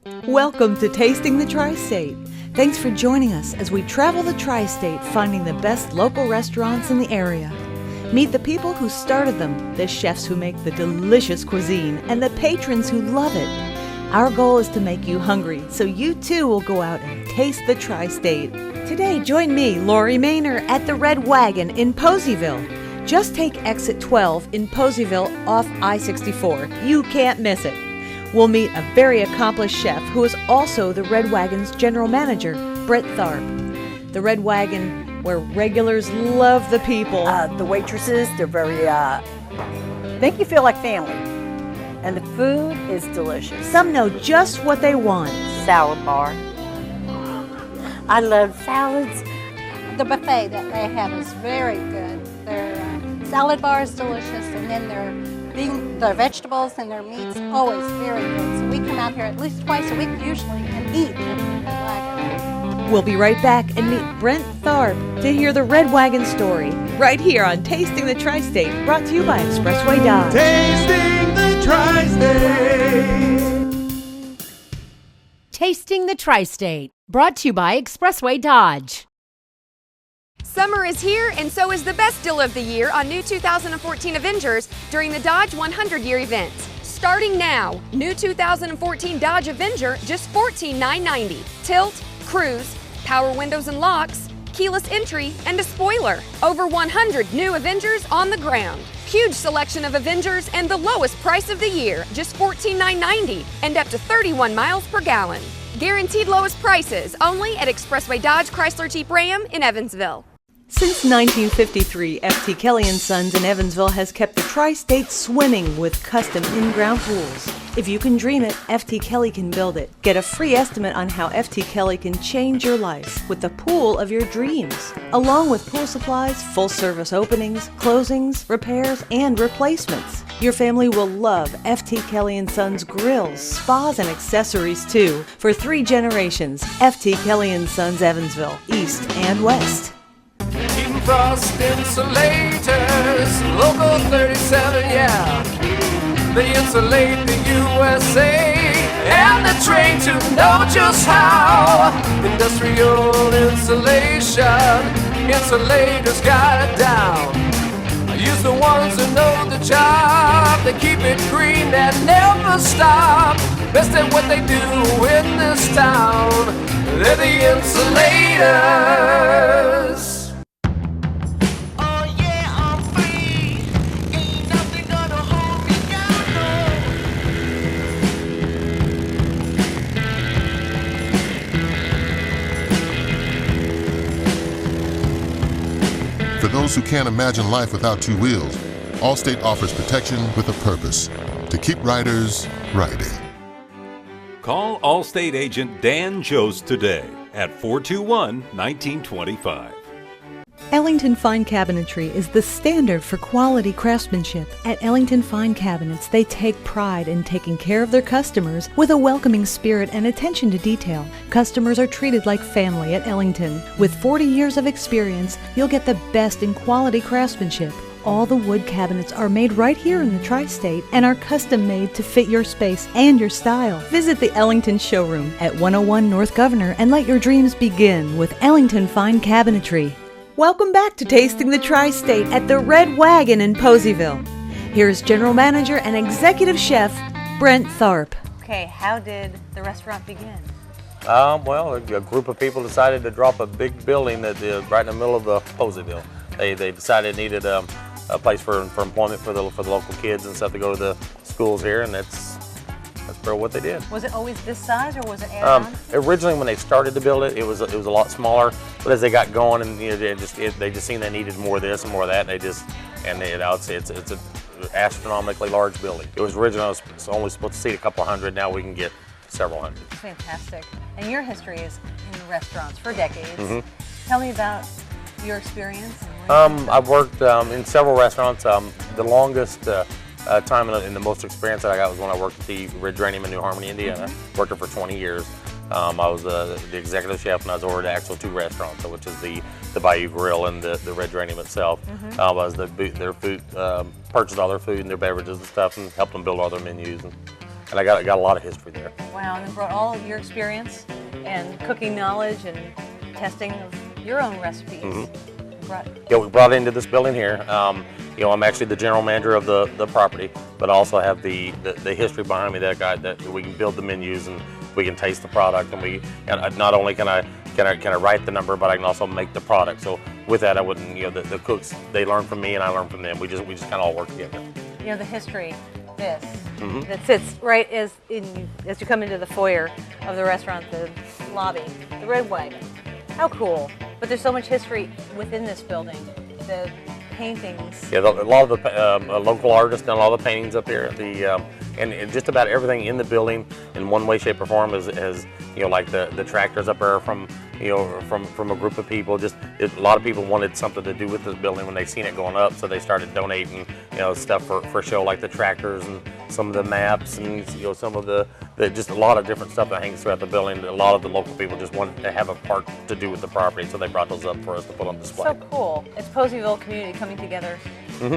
Welcome to Tasting the Tri-State. Thanks for joining us as we travel the Tri-State finding the best local restaurants in the area. Meet the people who started them, the chefs who make the delicious cuisine, and the patrons who love it. Our goal is to make you hungry, so you too will go out and taste the Tri-State. Today, join me, Laurie Manor, at the Red Wagon in Poseyville. Just take exit 12 in Poseyville off I-64. You can't miss it. We'll meet a very accomplished chef who is also the Red Wagon's general manager, Brent Tharp. The Red Wagon, where regulars love the people. The waitresses, they're very, make you feel like family. And the food is delicious. Some know just what they want. Salad bar. I love salads. The buffet that they have is very good. Their salad bar is delicious, and then their vegetables and their meats always very good. So we come out here at least twice a week usually and eat at the Red Wagon. We'll be right back and meet Brent Tharp to hear the Red Wagon story right here on Tasting the Tri-State, brought to you by Expressway Dodge. Tasting the Tri-State. Tasting the Tri-State, brought to you by Expressway Dodge. Summer is here, and so is the best deal of the year on new 2014 Avengers during the Dodge 100-year event. Starting now, new 2014 Dodge Avenger, just $14,990. Tilt, cruise, power windows and locks, keyless entry, and a spoiler. Over 100 new Avengers on the ground. Huge selection of Avengers and the lowest price of the year, just $14,990 and up to 31 miles per gallon. Guaranteed lowest prices only at Expressway Dodge Chrysler Jeep Ram in Evansville. Since 1953, F.T. Kelly & Sons in Evansville has kept the Tri-State swimming with custom in-ground pools. If you can dream it, F.T. Kelly can build it. Get a free estimate on how F.T. Kelly can change your life with the pool of your dreams, along with pool supplies, full-service openings, closings, repairs, and replacements. Your family will love F.T. Kelly & Sons grills, spas, and accessories too. For 3 generations, F.T. Kelly & Sons Evansville, East and West. Heat and Frost Insulators, Local 37, yeah. They insulate the USA and the train to know just how. Industrial insulation, insulators got it down. I use the ones that know the job. They keep it green and never stop. Best at what they do in this town. They're the insulators. For those who can't imagine life without 2 wheels, Allstate offers protection with a purpose, to keep riders riding. Call Allstate agent Dan Jost today at 421-1925. Ellington Fine Cabinetry is the standard for quality craftsmanship. At Ellington Fine Cabinets, they take pride in taking care of their customers with a welcoming spirit and attention to detail. Customers are treated like family at Ellington. With 40 years of experience, you'll get the best in quality craftsmanship. All the wood cabinets are made right here in the Tri-State and are custom made to fit your space and your style. Visit the Ellington showroom at 101 North Governor and let your dreams begin with Ellington Fine Cabinetry. Welcome back to Tasting the Tri-State at the Red Wagon in Poseyville. Here's General Manager and Executive Chef Brent Tharp. Okay, how did the restaurant begin? Well, a group of people decided to drop a big building that right in the middle of Poseyville. They decided it needed a place for employment for the local kids and stuff to go to the schools here, and that's what they did. Was it always this size, or was it added on? Originally, when they started to build it, it was a lot smaller. But as they got going, and they just seen they needed more of this and more of that, and it's an astronomically large building. It was originally only supposed to seat a couple hundred. Now we can get several hundred. Fantastic. And your history is in restaurants for decades. Mm-hmm. Tell me about your experience. I've worked in several restaurants. The longest time and the most experience that I got was when I worked at the Red Wagon in New Harmony, Indiana. Worked there for 20 years. I was the executive chef, and I was over the actual 2 restaurants, which is the Bayou Grill and the Red Wagon itself. I was their food, purchased all their food and their beverages and stuff, and helped them build all their menus. And I got a lot of history there. Wow, and then brought all of your experience and cooking knowledge and testing of your own recipes. Yeah, we brought it into this building here. You know, I'm actually the general manager of the property, but I also have the history behind me that we can build the menus and we can taste the product, and not only can I write the number, but I can also make the product. So with that, I wouldn't, you know, the cooks, they learn from me and I learn from them. We just kind of all work together. You know, the history, that sits right as you come into the foyer of the restaurant, the lobby, the Red Wagon. How cool. But there's so much history within this building. The paintings. Yeah, a lot of the local artists done a lot of the paintings up here. And just about everything in the building, in one way, shape, or form, is you know, like the tractors up there from a group of people. A lot of people wanted something to do with this building when they seen it going up, so they started donating, you know, stuff for show, like the tractors and some of the maps and, you know, some of the just a lot of different stuff that hangs throughout the building. A lot of the local people just wanted to have a part to do with the property, so they brought those up for us to put on display. So cool. It's Poseyville community coming together,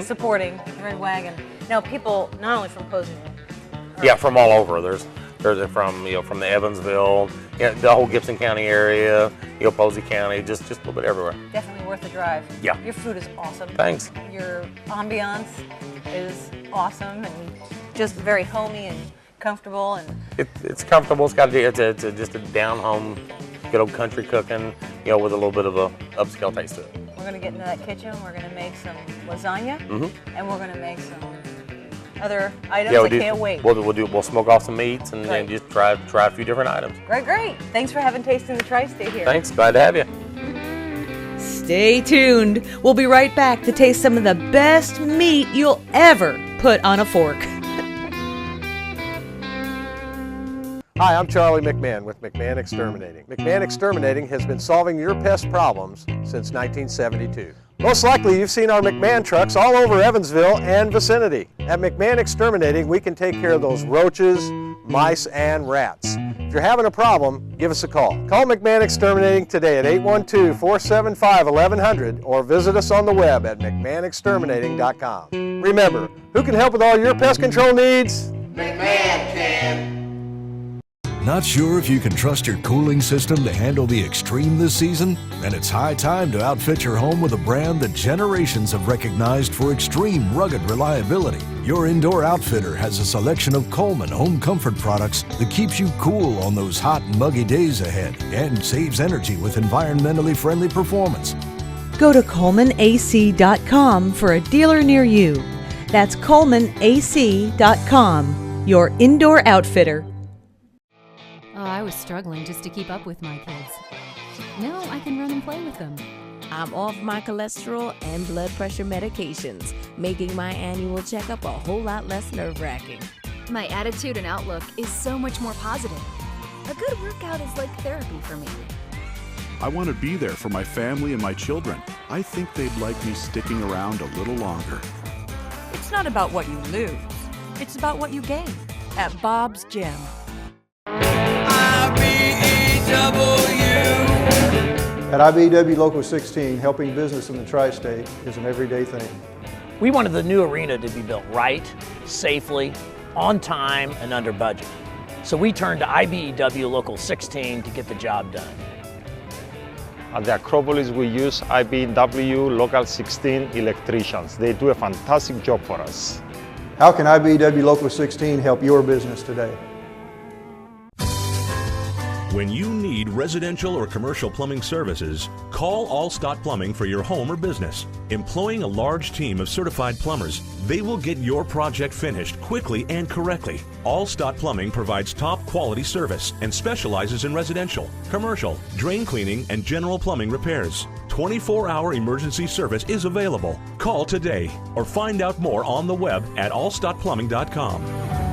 supporting the Red Wagon. Now, people not only from Poseyville. Yeah, from all over. There's from, you know, from the Evansville, you know, the whole Gibson County area, you know, Posey County, just a little bit everywhere. Definitely worth the drive. Yeah. Your food is awesome. Thanks. Your ambiance is awesome and just very homey and comfortable. And it's comfortable. It's just a down home, good old country cooking, you know, with a little bit of a upscale taste to it. We're gonna get into that kitchen. We're gonna make some lasagna, and we're gonna make some other items. Yeah, I can't wait. We'll smoke off some meats and then just try a few different items. Great. Thanks for having Tasting the Tri-State here. Thanks. Glad to have you. Stay tuned. We'll be right back to taste some of the best meat you'll ever put on a fork. Hi, I'm Charlie McMahon with McMahon Exterminating. McMahon Exterminating has been solving your pest problems since 1972. Most likely you've seen our McMahon trucks all over Evansville and vicinity. At McMahon Exterminating, we can take care of those roaches, mice, and rats. If you're having a problem, give us a call. Call McMahon Exterminating today at 812-475-1100 or visit us on the web at McMahonExterminating.com. Remember, who can help with all your pest control needs? McMahon can. Not sure if you can trust your cooling system to handle the extreme this season? Then it's high time to outfit your home with a brand that generations have recognized for extreme rugged reliability. Your indoor outfitter has a selection of Coleman home comfort products that keeps you cool on those hot and muggy days ahead and saves energy with environmentally friendly performance. Go to ColemanAC.com for a dealer near you. That's ColemanAC.com, your indoor outfitter. Oh, I was struggling just to keep up with my kids. Now I can run and play with them. I'm off my cholesterol and blood pressure medications, making my annual checkup a whole lot less nerve-wracking. My attitude and outlook is so much more positive. A good workout is like therapy for me. I want to be there for my family and my children. I think they'd like me sticking around a little longer. It's not about what you lose. It's about what you gain at Bob's Gym. At IBEW Local 16, helping business in the Tri-State is an everyday thing. We wanted the new arena to be built right, safely, on time, and under budget. So we turned to IBEW Local 16 to get the job done. At the Acropolis, we use IBEW Local 16 electricians. They do a fantastic job for us. How can IBEW Local 16 help your business today? When you need residential or commercial plumbing services, call Allstott Plumbing for your home or business. Employing a large team of certified plumbers, they will get your project finished quickly and correctly. Allstott Plumbing provides top quality service and specializes in residential, commercial, drain cleaning, and general plumbing repairs. 24-hour emergency service is available. Call today or find out more on the web at allstottplumbing.com.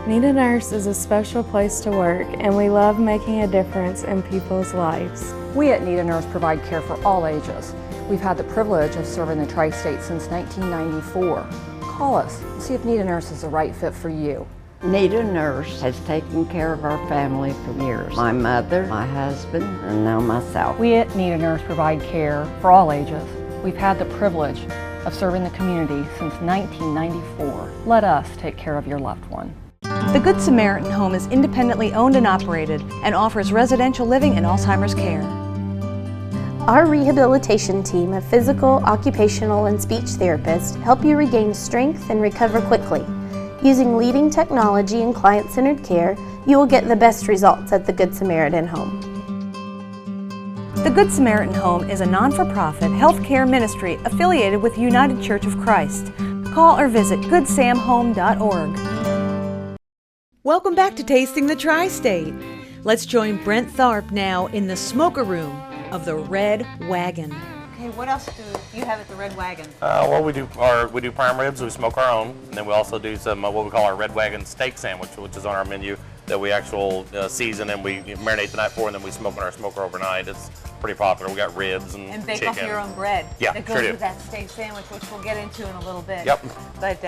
Need a Nurse is a special place to work, and we love making a difference in people's lives. We at Need a Nurse provide care for all ages. We've had the privilege of serving the Tri-State since 1994. Call us and see if Need a Nurse is the right fit for you. Need a Nurse has taken care of our family for years. My mother, my husband, and now myself. We at Need a Nurse provide care for all ages. We've had the privilege of serving the community since 1994. Let us take care of your loved one. The Good Samaritan Home is independently owned and operated and offers residential living and Alzheimer's care. Our rehabilitation team of physical, occupational, and speech therapists help you regain strength and recover quickly. Using leading technology and client-centered care, you will get the best results at the Good Samaritan Home. The Good Samaritan Home is a non-for-profit healthcare ministry affiliated with United Church of Christ. Call or visit goodsamhome.org. Welcome back to Tasting the Tri-State. Let's join Brent Tharp now in the smoker room of the Red Wagon. Okay, what else do you have at the Red Wagon? Well, we do prime ribs. We smoke our own, and then we also do some what we call our Red Wagon steak sandwich, which is on our menu that we season and we marinate the night before, and then we smoke in our smoker overnight. It's pretty popular. We got ribs and bake chicken. off your own bread. Yeah, that goes sure do. with that steak sandwich, which we'll get into in a little bit. Yep. But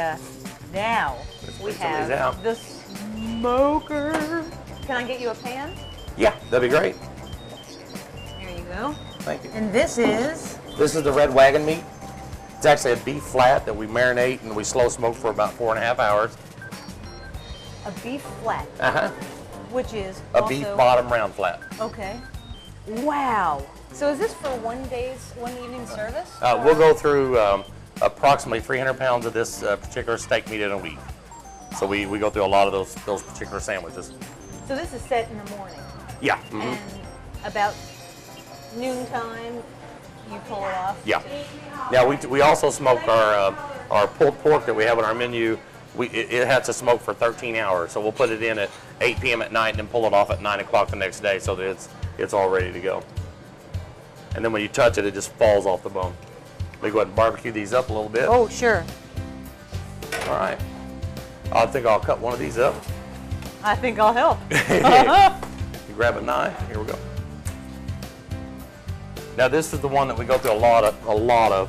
now we have out. the smoker. Can I get you a pan? Yeah, that'd be great. There you go. Thank you. And this is? This is the Red Wagon meat. It's actually a beef flat that we marinate and we slow smoke for about 4.5 hours. A beef flat. Uh-huh. Which is a beef bottom round flat. Okay. Wow. So is this for one evening service? We'll go through approximately 300 pounds of this particular steak meat in a week. So we go through a lot of those particular sandwiches. So this is set in the morning. Yeah. And about noontime, you pull it off. Yeah. Now we also smoke our pulled pork that we have on our menu. It has to smoke for 13 hours, so we'll put it in at 8 p.m. at night and then pull it off at 9 o'clock the next day so that it's all ready to go. And then when you touch it, it just falls off the bone. Let me go ahead and barbecue these up a little bit. Oh, sure. All right. I think I'll cut one of these up. I think I'll help. You grab a knife. Here we go. Now this is the one that we go through a lot of.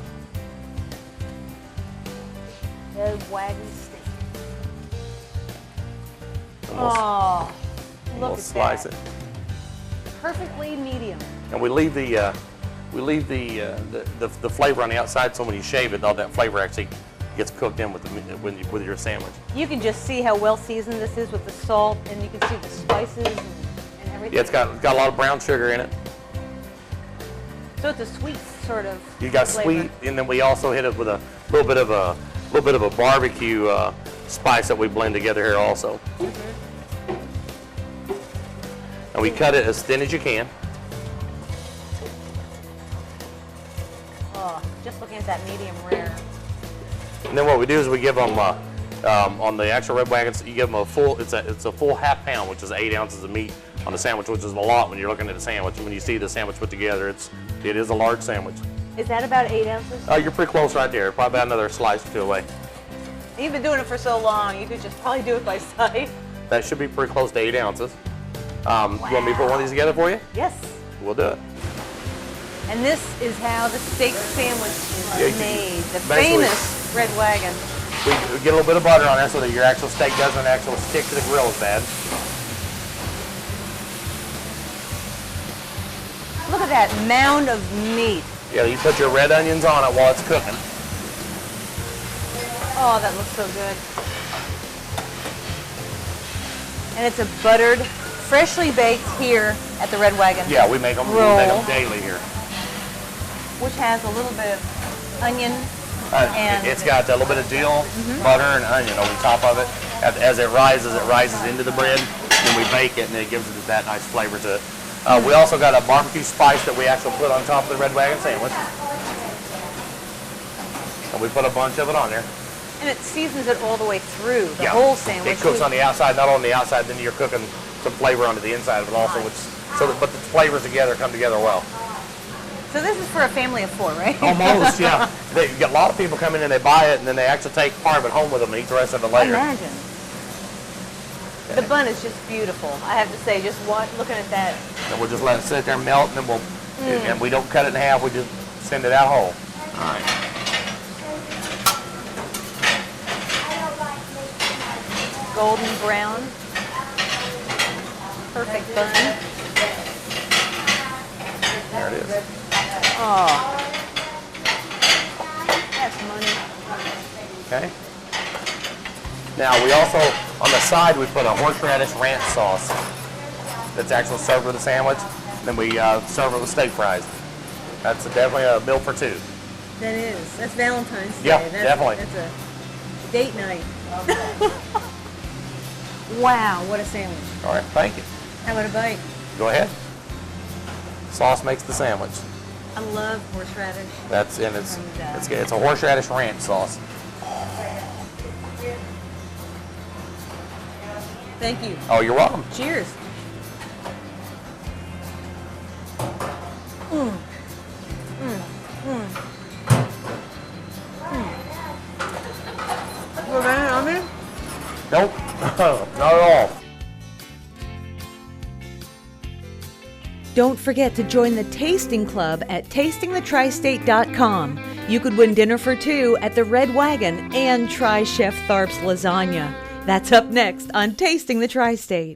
Red Wagon steak. We'll look slice at it. Perfectly medium. And we leave the flavor on the outside, so when you shave it, all that flavor actually gets cooked in with your sandwich. You can just see how well seasoned this is with the salt, and you can see the spices and everything. Yeah, it's got a lot of brown sugar in it. So it's a sweet sort of. You got flavor. sweet, and then we also hit it with a little bit of a barbecue spice that we blend together here also. And we cut it as thin as you can. Oh, just looking at that medium rare. And then what we do is we give them on the actual Red Wagons, you give them a full. It's a full half pound, which is 8 ounces of meat on the sandwich, which is a lot when you're looking at a sandwich. And when you see the sandwich put together, it is a large sandwich. Is that about 8 ounces? You're pretty close right there. Probably about another slice or two away. You've been doing it for so long, you could just probably do it by sight. That should be pretty close to 8 ounces. Wow. You want me to put one of these together for you? Yes. We'll do it. And this is how the steak sandwich is made. The famous Red Wagon. We get a little bit of butter on there so that your actual steak doesn't actually stick to the grill as bad. Look at that mound of meat. Yeah, you put your red onions on it while it's cooking. Oh, that looks so good. And it's a buttered, freshly baked here at the Red Wagon. Yeah, we make them daily here. Which has a little bit of onion and it's got a little bit of dill, butter, and onion over the top of it. As it rises into the bread. Then we bake it, and it gives it that nice flavor to it. We also got a barbecue spice that we actually put on top of the Red Wagon sandwich. And we put a bunch of it on there. And it seasons it all the way through, the whole sandwich. It cooks on the outside, not on the outside, then you're cooking some flavor onto the inside of it also, but the flavors together come together well. So this is for a family of 4, right? Almost, yeah. They get a lot of people come in and they buy it, and then they actually take part of it home with them and eat the rest of it later. Imagine. The bun is just beautiful. I have to say, just looking at that. And we'll just let it sit there and melt, and then and we don't cut it in half. We just send it out whole. All right. Golden brown. Perfect bun. There it is. Oh. That's money. Okay. Now we also, on the side, we put a horseradish ranch sauce that's actually served with a sandwich. Then we serve it with steak fries. That's definitely a meal for two. That is. That's Valentine's Day. Yeah, definitely. That's a date night. Wow, what a sandwich. All right, thank you. How about a bite? Go ahead. Sauce makes the sandwich. I love horseradish. It's a horseradish ranch sauce. Thank you. Oh, you're welcome. Cheers. Mm. Mm. Mm. Mm. Well, that on me? Nope, not at all. Don't forget to join the Tasting Club at tastingthetristate.com. You could win dinner for two at the Red Wagon and try Chef Tharp's lasagna. That's up next on Tasting the Tri-State.